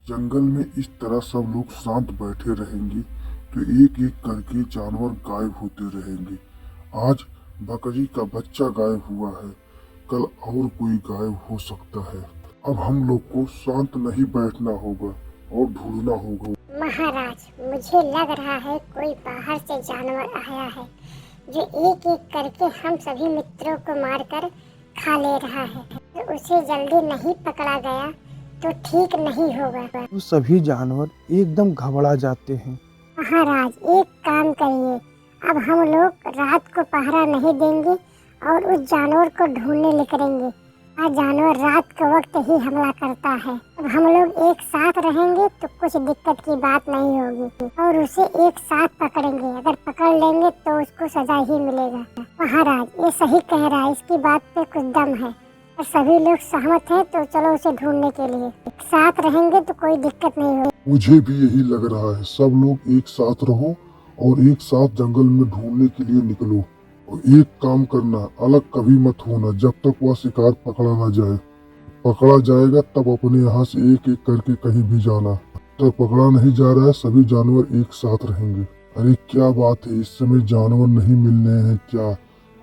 जंगल में इस तरह सब लोग शांत बैठे रहेंगे तो एक एक करके जानवर गायब होते रहेंगे। आज बकरी का बच्चा गायब हुआ है, कल और कोई गायब हो सकता है। अब हम लोग को शांत नहीं बैठना होगा और ढूंढना होगा। महाराज, मुझे लग रहा है कोई बाहर से जानवर आया है जो एक एक करके हम सभी मित्रों को मारकर खा ले रहा है। तो उसे जल्दी नहीं पकड़ा गया तो ठीक नहीं होगा। तो सभी जानवर एकदम घबरा जाते हैं। महाराज, एक काम करिए, अब हम लोग रात को पहरा नहीं देंगे और उस जानवर को ढूंढने निकलेंगे। आज जानवर रात के वक्त ही हमला करता है। अब हम लोग एक साथ रहेंगे तो कुछ दिक्कत की बात नहीं होगी और उसे एक साथ पकड़ेंगे। अगर पकड़ लेंगे तो उसको सजा ही मिलेगा। महाराज, ये सही कह रहा है, इसकी बात पे कुछ दम है और सभी लोग सहमत हैं, तो चलो उसे ढूंढने के लिए एक साथ रहेंगे तो कोई दिक्कत नहीं होगी। मुझे भी यही लग रहा है, सब लोग एक साथ रहो और एक साथ जंगल में ढूंढने के लिए निकलो। और एक काम करना, अलग कभी मत होना जब तक वह शिकार पकड़ा ना जाए। पकड़ा जाएगा तब अपने यहाँ से एक एक करके कहीं भी जाना। तब पकड़ा नहीं जा रहा है, सभी जानवर एक साथ रहेंगे। अरे क्या बात है, इस समय जानवर नहीं मिल रहे हैं क्या?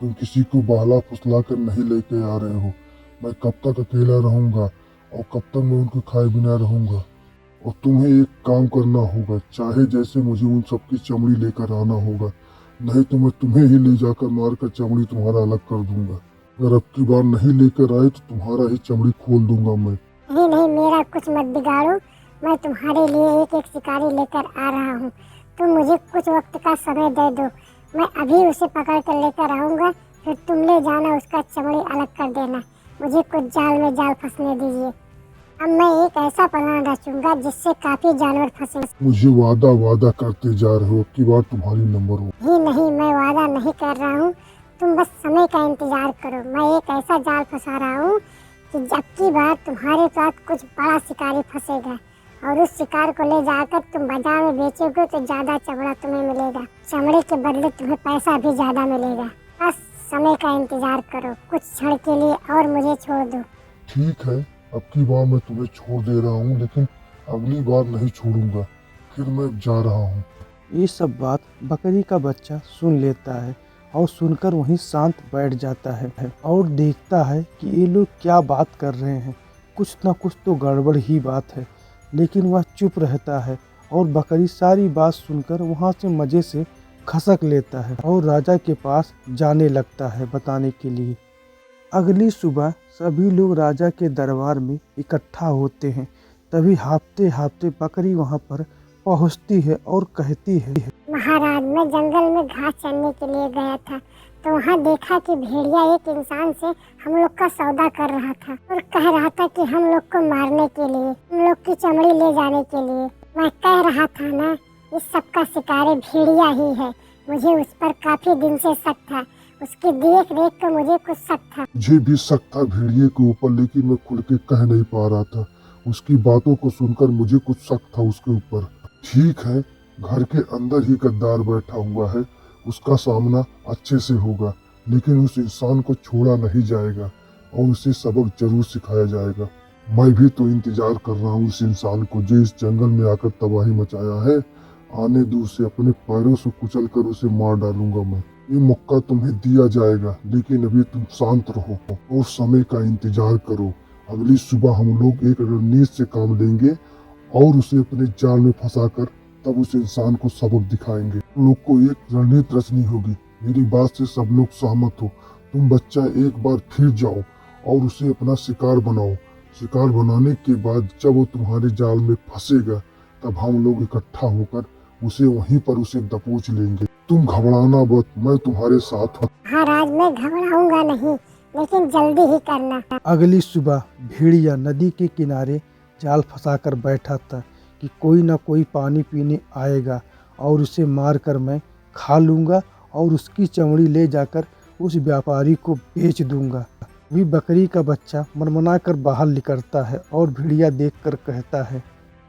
तुम किसी को बहला फुसला कर नहीं लेके आ रहे हो। मैं कब तक अकेला रहूंगा और कब तक मैं उनको खाए बिना रहूंगा? और तुम्हें एक काम करना होगा, चाहे जैसे मुझे उन सबकी चमड़ी लेकर आना होगा, नहीं तो मैं तुम्हें ही ले जाकर मारकर चमड़ी तुम्हारा अलग कर दूंगा। अगर अब की बार नहीं लेकर आए तो तुम्हारा ही चमड़ी खोल दूंगा मैं। नहीं नहीं, मेरा कुछ मत बिगाड़ो, मैं तुम्हारे लिए एक एक शिकारी लेकर आ रहा हूँ। तुम मुझे कुछ वक्त का समय दे दो, मैं अभी उसे पकड़ कर लेकर आऊँगा। फिर तुम ले जाना, उसका चमड़ी अलग कर देना। मुझे कुछ जाल में जाल फंसने दीजिए। अब मैं एक ऐसा प्लान रचूंगा जिससे काफी जानवर फंसे। मुझे वादा करते जा रहे हो, अब की बार तुम्हारी नंबर हो। नहीं, मैं वादा नहीं कर रहा हूँ, तुम बस समय का इंतजार करो। मैं एक ऐसा जाल फंसा रहा हूँ कि जब की बार तुम्हारे साथ कुछ बड़ा शिकारी फंसेगा और उस शिकार को ले जाकर तुम बाजार में बेचोगे तो ज्यादा चमड़ा तुम्हें मिलेगा। चमड़े के बदले तुम्हें पैसा भी ज्यादा मिलेगा। बस समय का इंतजार करो कुछ क्षण के लिए और मुझे छोड़ दो। ठीक है, अब की बार मैं तुम्हें छोड़ दे रहा हूँ, लेकिन अगली बार नहीं छोड़ूंगा। फिर मैं जा रहा हूँ। ये सब बात बकरी का बच्चा सुन लेता है और सुनकर वहीं शांत बैठ जाता है और देखता है कि ये लोग क्या बात कर रहे हैं। कुछ ना कुछ तो गड़बड़ ही बात है, लेकिन वह चुप रहता है और बकरी सारी बात सुनकर वहाँ से मज़े से खसक लेता है और राजा के पास जाने लगता है बताने के लिए। अगली सुबह सभी लोग राजा के दरबार में इकट्ठा होते हैं। तभी हाँफते हाँफते बकरी वहाँ पर पहुँचती है और कहती है, महाराज, मैं जंगल में घास चरने के लिए गया था तो वहाँ देखा कि भेड़िया एक इंसान से हम लोग का सौदा कर रहा था और कह रहा था कि हम लोग को मारने के लिए, हम लोग की चमड़ी ले जाने के लिए। मैं कह रहा था ना, इस सब का शिकारी भेड़िया ही है। मुझे उस पर काफी दिन से शक था, उसकी देख रेख को मुझे कुछ शक था। मुझे भी शक था भेड़िए के ऊपर, लेकिन मैं खुल के कह नहीं पा रहा था। उसकी बातों को सुनकर मुझे कुछ शक था उसके ऊपर। ठीक है, घर के अंदर ही गद्दार बैठा हुआ है, उसका सामना अच्छे से होगा, लेकिन उस इंसान को छोड़ा नहीं जाएगा और उसे सबक जरूर सिखाया जाएगा। मैं भी तो इंतजार कर रहा हूँ उस इंसान को जो इस जंगल में आकर तबाही मचाया है। आने दो उसे, अपने पैरों से कुचल कर उसे मार डालूंगा मैं। ये मौका तुम्हें दिया जाएगा, लेकिन अभी तुम शांत रहो और समय का इंतजार करो। अगली सुबह हम लोग एक रणनीति से काम लेंगे और उसे अपने जाल में फंसाकर तब उस इंसान को सबक दिखाएंगे। तुम लोग को एक रणनीति रचनी होगी। मेरी बात से सब लोग सहमत हो। तुम बच्चा एक बार फिर जाओ और उसे अपना शिकार बनाओ। शिकार बनाने के बाद जब वो तुम्हारे जाल में फंसेगा तब हम लोग इकट्ठा होकर उसे वहीं पर उसे दबोच लेंगे। तुम घबराना मत, मैं तुम्हारे साथ हूँ। महाराज, मैं घबराऊंगा नहीं, लेकिन जल्दी ही करना। अगली सुबह भेड़िया नदी के किनारे जाल फंसाकर बैठा था कि कोई ना कोई पानी पीने आएगा और उसे मारकर मैं खा लूँगा और उसकी चमड़ी ले जाकर उस व्यापारी को बेच दूँगा। भी बकरी का बच्चा मनमना कर बाहर निकलता है और भेड़िया देखकर कहता है,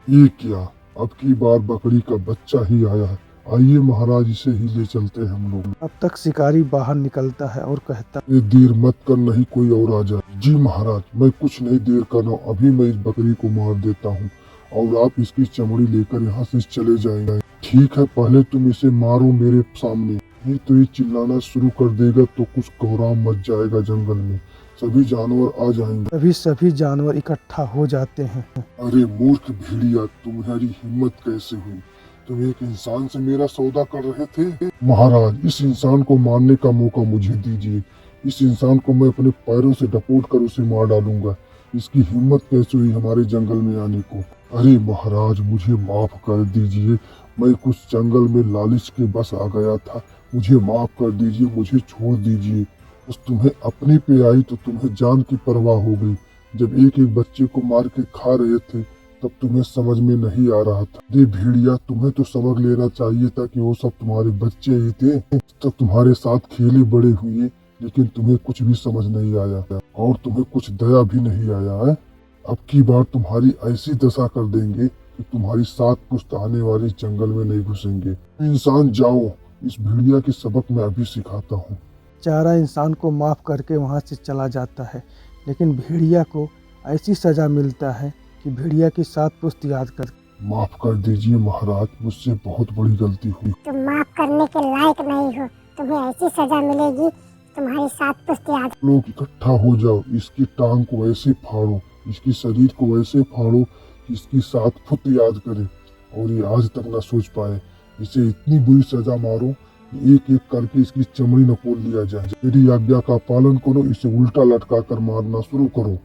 ये क्या, अब की बार बकरी का बच्चा ही आया है। आइए महाराज, इसे ही ले चलते हैं हम लोग। अब तक शिकारी बाहर निकलता है और कहता है, ये देर मत कर, नहीं कोई और आ जाए। जी महाराज, मैं कुछ नहीं देर कर रहा हूँ, अभी मैं इस बकरी को मार देता हूँ और आप इसकी चमड़ी लेकर यहाँ से चले जाएंगे। ठीक है, पहले तुम इसे मारो मेरे सामने, नहीं तो ये चिल्लाना शुरू कर देगा तो कुछ कोहराम मच जाएगा जंगल में, सभी जानवर आ जाएंगे। तभी सभी जानवर इकट्ठा हो जाते हैं। अरे मूर्ख भेड़िया, तुम्हारी हिम्मत कैसे हुई? तुम एक इंसान से मेरा सौदा कर रहे थे? महाराज, इस इंसान को मारने का मौका मुझे दीजिए। इस इंसान को मैं अपने पैरों से डपोट कर उसे मार डालूंगा। इसकी हिम्मत कैसे हुई हमारे जंगल में आने को? अरे महाराज, मुझे माफ कर दीजिए, मैं कुछ जंगल में लालच के बस आ गया था, मुझे माफ कर दीजिए, मुझे छोड़ दीजिए। बस तुम्हें अपने पे आई तो तुम्हें जान की परवाह हो गई। जब एक एक बच्चे को मार के खा रहे थे तब तुम्हें समझ में नहीं आ रहा था। ये भेड़िया, तुम्हें तो समझ लेना चाहिए था कि वो सब तुम्हारे बच्चे ही थे। तब तुम्हारे साथ खेले बड़े हुए, लेकिन तुम्हें कुछ भी समझ नहीं आया और तुम्हें कुछ दया भी नहीं आया है। अब की बार तुम्हारी ऐसी दशा कर देंगे कि तुम्हारी 7 पुश्त आने वाले जंगल में नहीं घुसेंगे। इंसान जाओ, इस भेड़िया के सबक मैं अभी सिखाता हूँ। चारा इंसान को माफ करके वहाँ से चला जाता है, लेकिन भेड़िया को ऐसी सजा मिलता है कि भेड़िया की 7 पुश्त याद कर। माफ कर दीजिए महाराज, मुझसे बहुत बड़ी गलती हुई। तुम माफ करने के लायक नहीं हो, तुम्हें ऐसी सजा मिलेगी तुम्हारी 7 पुश्त याद। लोग इकट्ठा हो जाओ, इसकी टांग को ऐसे फाड़ो, इसकी शरीर को ऐसे फाड़ो कि इसकी 7 फुट याद करे और ये आज तक न सोच पाए। इसे इतनी बुरी सजा मारो कि एक एक करके इसकी चमड़ी नकोल लिया जाए। मेरी आज्ञा का पालन करो, इसे उल्टा लटका कर मारना शुरू करो।